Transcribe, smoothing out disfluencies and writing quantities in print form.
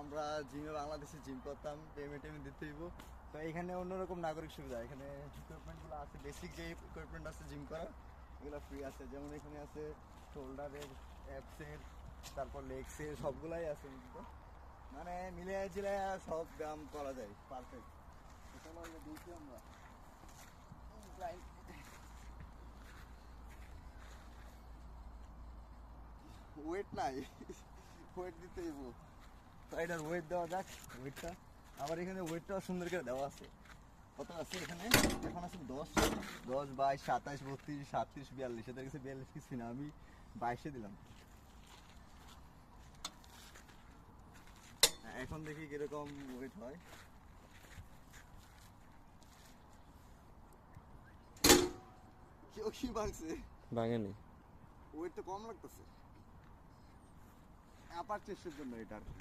আমরা জিমে বাংলাদেশে জিম করতাম, পেমেন্ট দিতে হইব। তো এখানে অন্যরকম নাগরিক সুবিধা, এখানে ইকুইপমেন্টগুলো আছে, বেসিক যে ইকুইপমেন্ট আছে জিম করার এগুলো ফ্রি আছে। যেমন এখানে আছে শোল্ডারের, অ্যাপসের, তারপর লেগসের, সবগুলাই আছে কিন্তু মানে মিলে জিলে সব ব্যায়াম করা যায় পারফেক্ট। চলো এবার দেখি আমরা ওয়েট নাই, ওয়েট দিতে হইব। এটার ওয়েট দেওয়া যাক, ওয়েটটা আবার এখানে ওয়েটটাও সুন্দর করে দেওয়া আছে। কত আছে এখানে? এখন আছে 10, 22, 27, 32, 37, 42। এদের কাছে 42 কিছু না, আমি 22-এ দিলাম। এখন দেখি কিরকম ওয়েট হয়। কেউ কি ভাঙছে? ভাঙেনি। ওয়েটটা কম লাগতেছে, আপার চেষ্টের জন্য এটা আর কি।